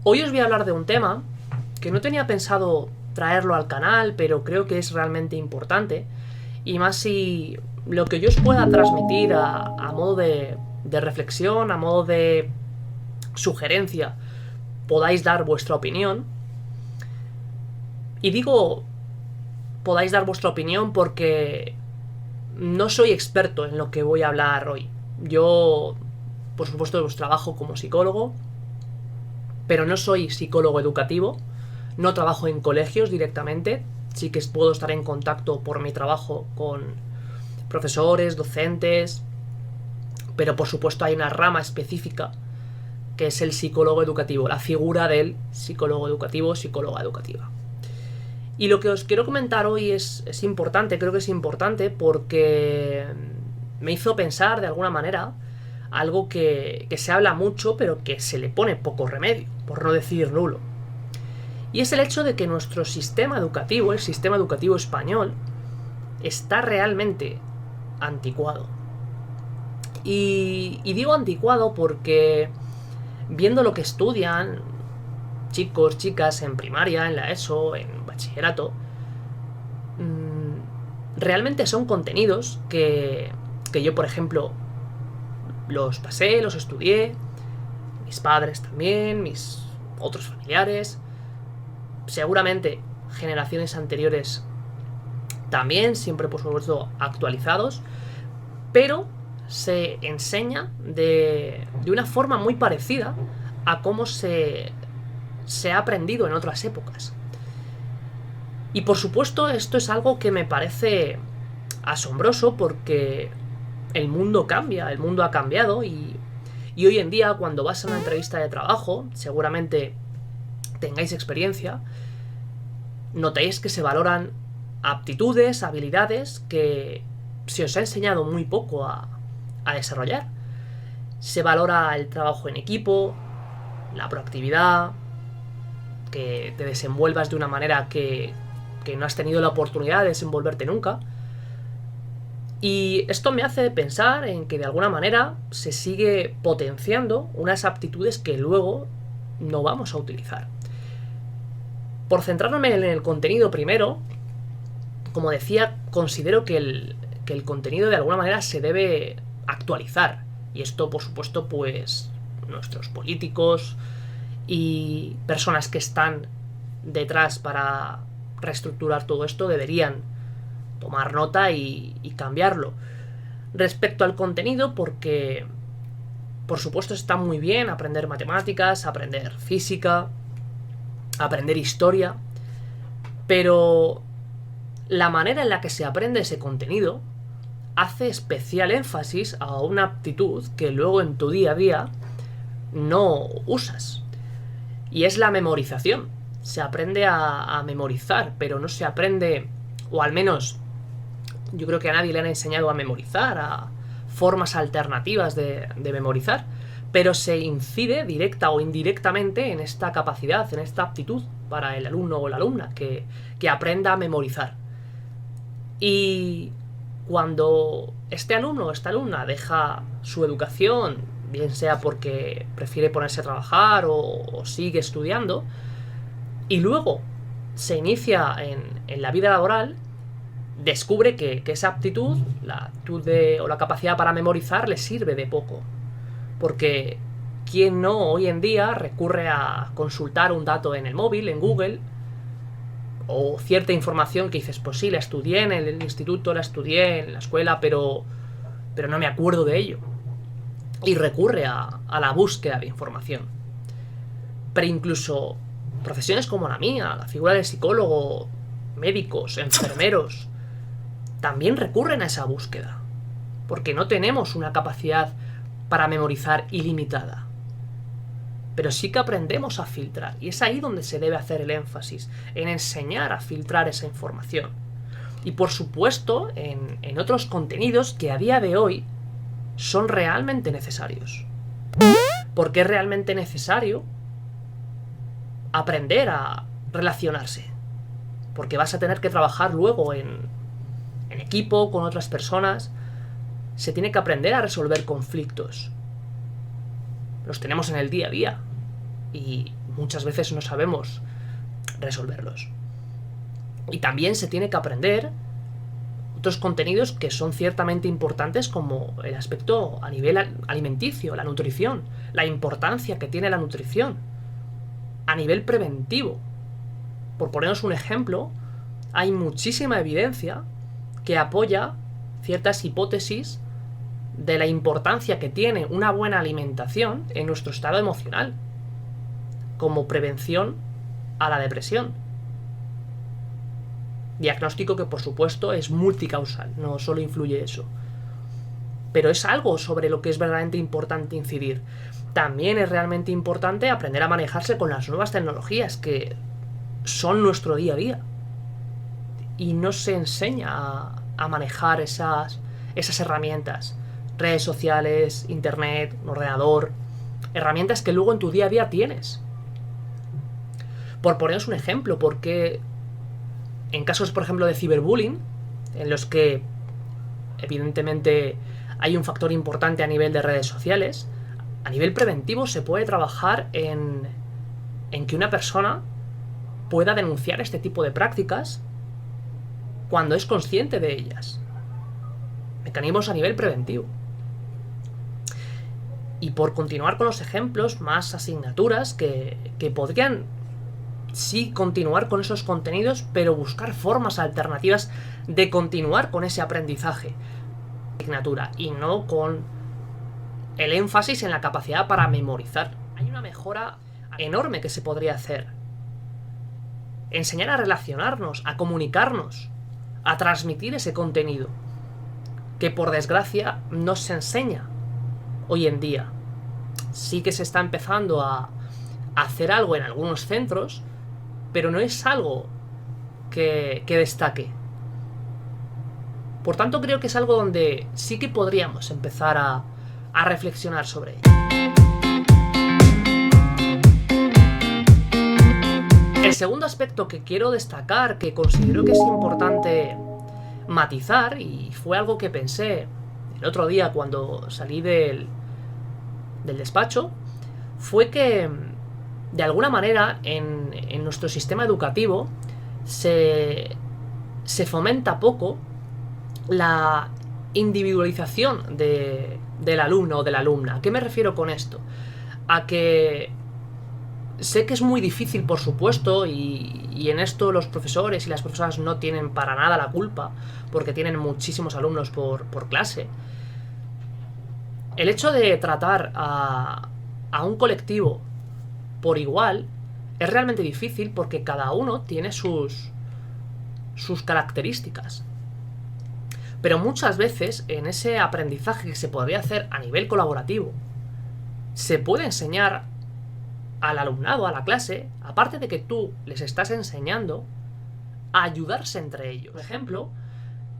Hoy os voy a hablar de un tema que no tenía pensado traerlo al canal, pero creo que es realmente importante. Y más si lo que yo os pueda transmitir a modo de reflexión, a modo de sugerencia, podáis dar vuestra opinión. Y digo podáis dar vuestra opinión porque no soy experto en lo que voy a hablar hoy. Yo, por supuesto, os trabajo como psicólogo, pero no soy psicólogo educativo, no trabajo en colegios directamente, sí que puedo estar en contacto por mi trabajo con profesores, docentes, pero por supuesto hay una rama específica que es el psicólogo educativo, la figura del psicólogo educativo, psicóloga educativa. Y lo que os quiero comentar hoy es importante, creo que es importante porque me hizo pensar de alguna manera algo que se habla mucho pero que se le pone poco remedio, por no decir nulo. Y es el hecho de que nuestro sistema educativo, el sistema educativo español, está realmente anticuado. Y digo anticuado porque viendo lo que estudian chicos, chicas en primaria, en la ESO, en bachillerato, realmente son contenidos que yo, por ejemplo, los pasé, los estudié, mis padres también, mis otros familiares, seguramente generaciones anteriores también, siempre por supuesto actualizados, pero se enseña de una forma muy parecida a cómo se ha aprendido en otras épocas. Y por supuesto esto es algo que me parece asombroso porque el mundo cambia, el mundo ha cambiado y hoy en día cuando vas a una entrevista de trabajo, seguramente tengáis experiencia, notéis que se valoran aptitudes, habilidades que se os ha enseñado muy poco a desarrollar. Se valora el trabajo en equipo, la proactividad, que te desenvuelvas de una manera que no has tenido la oportunidad de desenvolverte nunca. Y esto me hace pensar en que de alguna manera se sigue potenciando unas aptitudes que luego no vamos a utilizar. Por centrarme en el contenido primero, como decía, considero que el contenido de alguna manera se debe actualizar. Y esto, por supuesto, pues nuestros políticos y personas que están detrás para reestructurar todo esto deberían tomar nota y cambiarlo. Respecto al contenido, porque por supuesto está muy bien aprender matemáticas, aprender física, aprender historia, pero la manera en la que se aprende ese contenido hace especial énfasis a una aptitud que luego en tu día a día no usas. Y es la memorización. Se aprende a memorizar, pero no se aprende, o al menos yo creo que a nadie le han enseñado a memorizar, a formas alternativas de memorizar, pero se incide directa o indirectamente en esta capacidad, en esta aptitud para el alumno o la alumna que aprenda a memorizar. Y cuando este alumno o esta alumna deja su educación, bien sea porque prefiere ponerse a trabajar o sigue estudiando, y luego se inicia en la vida laboral, descubre que esa aptitud, la aptitud o la capacidad para memorizar, le sirve de poco. Porque ¿quién no hoy en día recurre a consultar un dato en el móvil, en Google, o cierta información que dices, pues sí, la estudié en el instituto, la estudié en la escuela, pero no me acuerdo de ello? Y recurre a la búsqueda de información. Pero incluso profesiones como la mía, la figura del psicólogo, médicos, enfermeros, también recurren a esa búsqueda, porque no tenemos una capacidad para memorizar ilimitada. Pero sí que aprendemos a filtrar, y es ahí donde se debe hacer el énfasis, en enseñar a filtrar esa información. Y por supuesto, en otros contenidos que a día de hoy son realmente necesarios. Porque es realmente necesario aprender a relacionarse. Porque vas a tener que trabajar luego en equipo, con otras personas. Se tiene que aprender a resolver conflictos. Los tenemos en el día a día. Y muchas veces no sabemos resolverlos. Y también se tiene que aprender otros contenidos que son ciertamente importantes, como el aspecto a nivel alimenticio, la nutrición, la importancia que tiene la nutrición a nivel preventivo. Por ponernos un ejemplo, hay muchísima evidencia que apoya ciertas hipótesis de la importancia que tiene una buena alimentación en nuestro estado emocional, como prevención a la depresión. Diagnóstico que, por supuesto, es multicausal, no solo influye eso. Pero es algo sobre lo que es verdaderamente importante incidir. También es realmente importante aprender a manejarse con las nuevas tecnologías que son nuestro día a día. Y no se enseña a manejar esas herramientas. Redes sociales, internet, ordenador. Herramientas que luego en tu día a día tienes. Por poneros un ejemplo, porque en casos, por ejemplo, de ciberbullying, en los que evidentemente hay un factor importante a nivel de redes sociales, a nivel preventivo se puede trabajar en que una persona pueda denunciar este tipo de prácticas cuando es consciente de ellas. Mecanismos a nivel preventivo. Y por continuar con los ejemplos, más asignaturas que podrían sí continuar con esos contenidos, pero buscar formas alternativas de continuar con ese aprendizaje asignatura y no con el énfasis en la capacidad para memorizar. Hay una mejora enorme que se podría hacer. Enseñar a relacionarnos, a comunicarnos, a transmitir ese contenido que por desgracia no se enseña hoy en día. Sí que se está empezando a hacer algo en algunos centros, pero no es algo que destaque. Por tanto, creo que es algo donde sí que podríamos empezar a reflexionar sobre ello. El segundo aspecto que quiero destacar, que considero que es importante matizar, y fue algo que pensé el otro día cuando salí del despacho, fue que de alguna manera en nuestro sistema educativo se fomenta poco la individualización del alumno o de la alumna. ¿A qué me refiero con esto? A que sé que es muy difícil, por supuesto, y en esto los profesores y las profesoras no tienen para nada la culpa, porque tienen muchísimos alumnos por clase. El hecho de tratar a un colectivo por igual es realmente difícil porque cada uno tiene sus características. Pero muchas veces en ese aprendizaje que se podría hacer a nivel colaborativo, se puede enseñar al alumnado, a la clase, aparte de que tú les estás enseñando, a ayudarse entre ellos. Por ejemplo,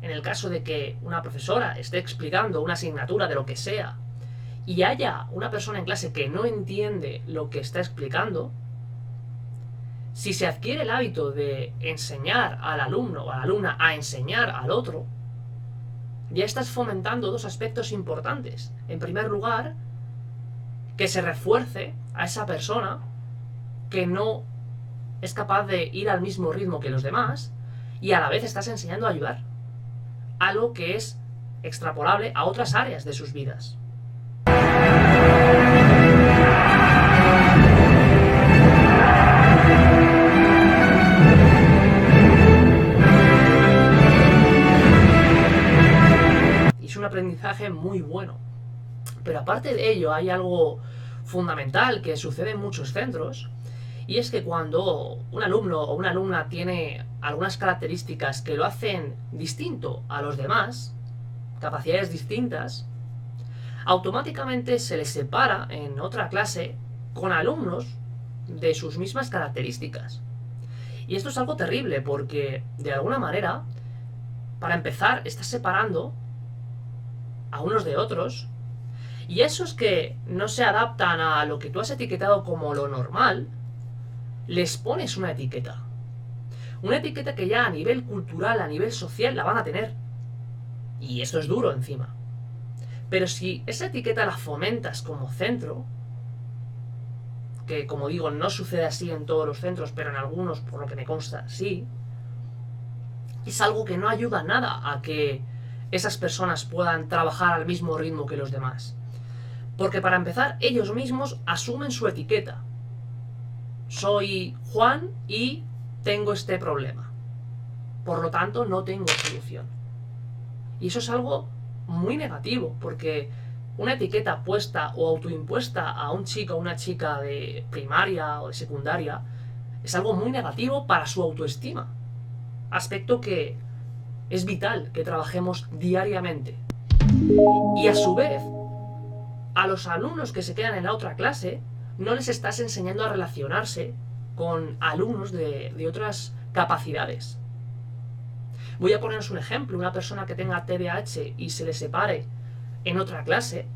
en el caso de que una profesora esté explicando una asignatura de lo que sea y haya una persona en clase que no entiende lo que está explicando, si se adquiere el hábito de enseñar al alumno o a la alumna a enseñar al otro, ya estás fomentando dos aspectos importantes. En primer lugar, que se refuerce a esa persona que no es capaz de ir al mismo ritmo que los demás, y a la vez estás enseñando a ayudar. Algo que es extrapolable a otras áreas de sus vidas. Y es un aprendizaje muy bueno. Pero aparte de ello, hay algo fundamental que sucede en muchos centros, y es que cuando un alumno o una alumna tiene algunas características que lo hacen distinto a los demás, capacidades distintas, automáticamente se les separa en otra clase con alumnos de sus mismas características. Y esto es algo terrible porque, de alguna manera, para empezar, estás separando a unos de otros, y esos que no se adaptan a lo que tú has etiquetado como lo normal, les pones una etiqueta. Una etiqueta que ya a nivel cultural, a nivel social, la van a tener. Y esto es duro encima. Pero si esa etiqueta la fomentas como centro, que como digo no sucede así en todos los centros, pero en algunos, por lo que me consta, sí, es algo que no ayuda nada a que esas personas puedan trabajar al mismo ritmo que los demás. Porque para empezar, ellos mismos asumen su etiqueta. Soy Juan y tengo este problema. Por lo tanto, no tengo solución. Y eso es algo muy negativo, porque una etiqueta puesta o autoimpuesta a un chico o una chica de primaria o de secundaria es algo muy negativo para su autoestima. Aspecto que es vital que trabajemos diariamente. Y a su vez, a los alumnos que se quedan en la otra clase, no les estás enseñando a relacionarse con alumnos de otras capacidades. Voy a poneros un ejemplo. Una persona que tenga TDAH y se le separe en otra clase,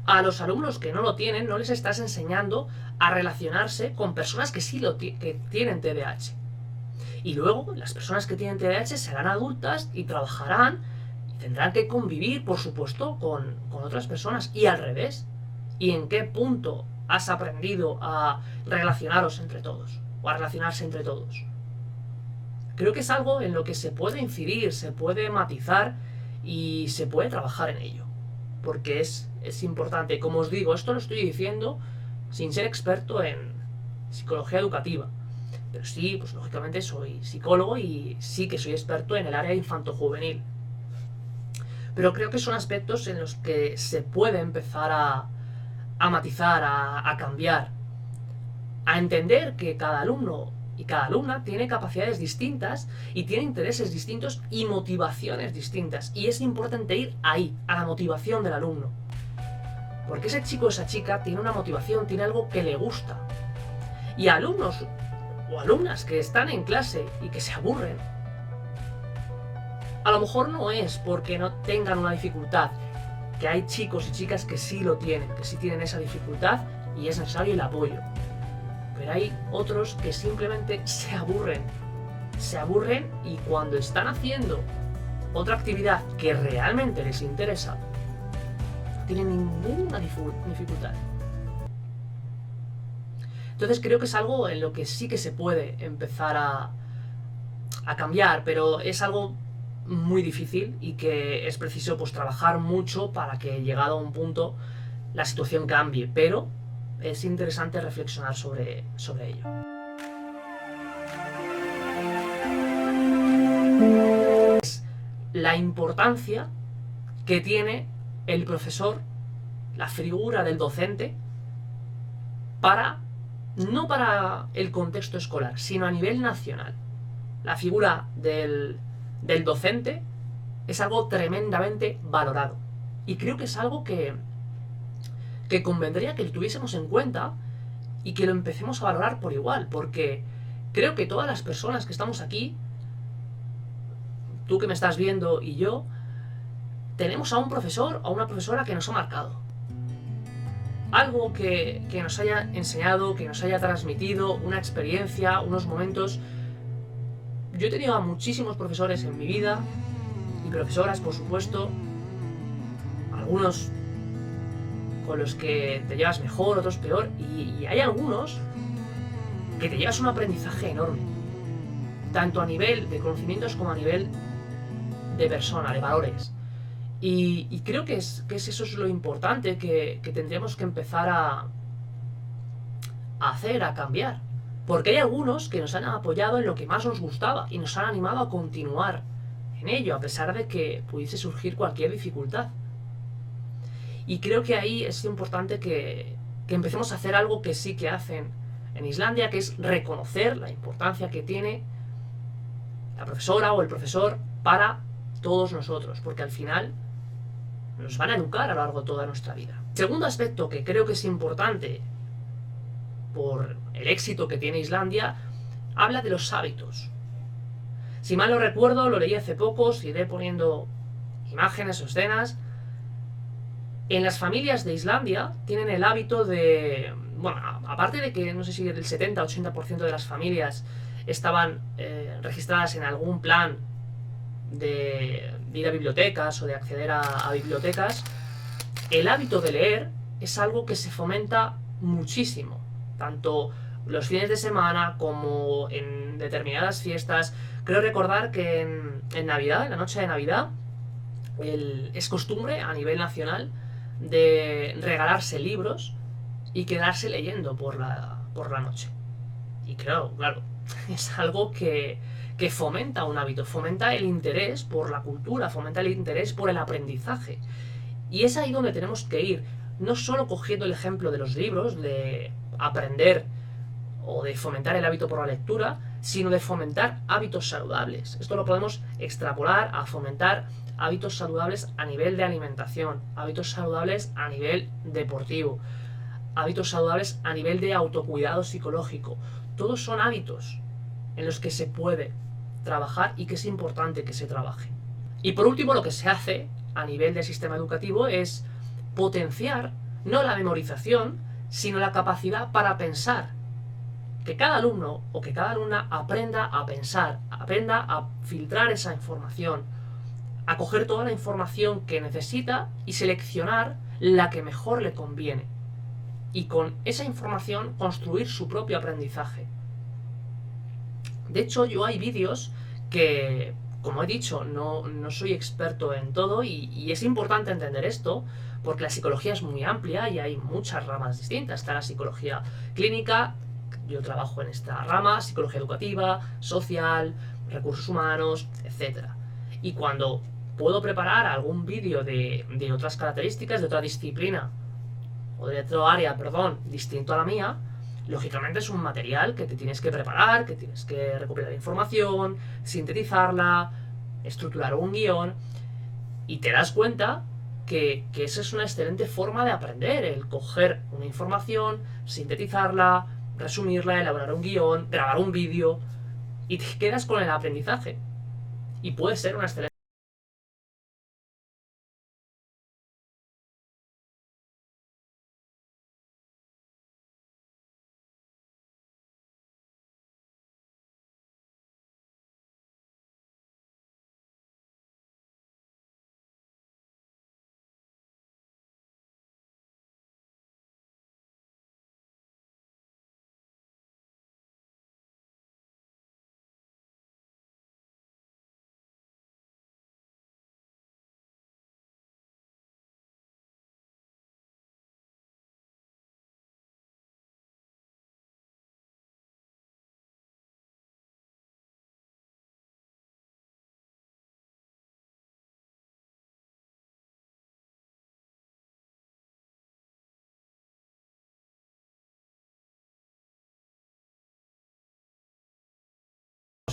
a los alumnos que no lo tienen, no les estás enseñando a relacionarse con personas que sí que tienen TDAH. Y luego, las personas que tienen TDAH serán adultas y trabajarán y tendrán que convivir, por supuesto, con otras personas. Y al revés. ¿Y en qué punto has aprendido a relacionaros entre todos? O a relacionarse entre todos. Creo que es algo en lo que se puede incidir, se puede matizar y se puede trabajar en ello. Porque es importante. Como os digo, esto lo estoy diciendo sin ser experto en psicología educativa. Pero sí, pues lógicamente soy psicólogo y sí que soy experto en el área infanto-juvenil. Pero creo que son aspectos en los que se puede empezar a matizar, a cambiar, a entender que cada alumno y cada alumna tiene capacidades distintas y tiene intereses distintos y motivaciones distintas. Y es importante ir ahí, a la motivación del alumno. Porque ese chico o esa chica tiene una motivación, tiene algo que le gusta. Y alumnos o alumnas que están en clase y que se aburren, a lo mejor no es porque no tengan una dificultad, que hay chicos y chicas que sí lo tienen, que sí tienen esa dificultad y es necesario el apoyo. Pero hay otros que simplemente se aburren y cuando están haciendo otra actividad que realmente les interesa, no tienen ninguna dificultad. Entonces creo que es algo en lo que sí que se puede empezar a cambiar, pero es algo muy difícil y que es preciso pues trabajar mucho para que llegado a un punto la situación cambie, pero es interesante reflexionar sobre ello. Es la importancia que tiene el profesor, la figura del docente, no para el contexto escolar, sino a nivel nacional. La figura del docente es algo tremendamente valorado. Y creo que es algo que convendría que lo tuviésemos en cuenta y que lo empecemos a valorar por igual. Porque creo que todas las personas que estamos aquí, tú que me estás viendo y yo, tenemos a un profesor o una profesora que nos ha marcado. Algo que nos haya enseñado, que nos haya transmitido, una experiencia, unos momentos. Yo he tenido a muchísimos profesores en mi vida, y profesoras, por supuesto, algunos con los que te llevas mejor, otros peor, y hay algunos que te llevas un aprendizaje enorme, tanto a nivel de conocimientos como a nivel de persona, de valores. Y creo que eso es lo importante que tendríamos que empezar a hacer, a cambiar. Porque hay algunos que nos han apoyado en lo que más nos gustaba y nos han animado a continuar en ello, a pesar de que pudiese surgir cualquier dificultad. Y creo que ahí es importante que empecemos a hacer algo que sí que hacen en Islandia, que es reconocer la importancia que tiene la profesora o el profesor para todos nosotros, porque al final nos van a educar a lo largo de toda nuestra vida. Segundo aspecto que creo que es importante por el éxito que tiene Islandia, habla de los hábitos. Si mal no recuerdo, lo leí hace poco, os iré poniendo imágenes o escenas. En las familias de Islandia tienen el hábito de... Bueno, aparte de que no sé si el 70-80% de las familias estaban registradas en algún plan de ir a bibliotecas o de acceder a bibliotecas, el hábito de leer es algo que se fomenta muchísimo, tanto los fines de semana como en determinadas fiestas. Creo recordar que en Navidad, en la noche de Navidad, es costumbre a nivel nacional de regalarse libros y quedarse leyendo por la noche. Y claro, es algo que fomenta un hábito, fomenta el interés por la cultura, fomenta el interés por el aprendizaje. Y es ahí donde tenemos que ir, no solo cogiendo el ejemplo de los libros, de aprender o de fomentar el hábito por la lectura, sino de fomentar hábitos saludables. Esto lo podemos extrapolar a fomentar hábitos saludables a nivel de alimentación, hábitos saludables a nivel deportivo, hábitos saludables a nivel de autocuidado psicológico. Todos son hábitos en los que se puede trabajar y que es importante que se trabaje. Y por último, lo que se hace a nivel del sistema educativo es potenciar no la memorización, sino la capacidad para pensar. Que cada alumno o que cada alumna aprenda a pensar, aprenda a filtrar esa información, a coger toda la información que necesita y seleccionar la que mejor le conviene. Y con esa información construir su propio aprendizaje. De hecho, yo hay vídeos que, como he dicho, no soy experto en todo y es importante entender esto porque la psicología es muy amplia y hay muchas ramas distintas. Está la psicología clínica, yo trabajo en esta rama, psicología educativa, social, recursos humanos, etcétera. Y cuando puedo preparar algún vídeo de otras características, de otra disciplina, o de otro área, perdón, distinto a la mía, lógicamente es un material que te tienes que preparar, que tienes que recopilar información, sintetizarla, estructurar un guión, y te das cuenta que esa es una excelente forma de aprender, el coger una información, sintetizarla, resumirla, elaborar un guión, grabar un vídeo, y te quedas con el aprendizaje. Y puede ser una excelente...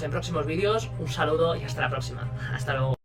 En próximos vídeos, un saludo y hasta la próxima. Hasta luego.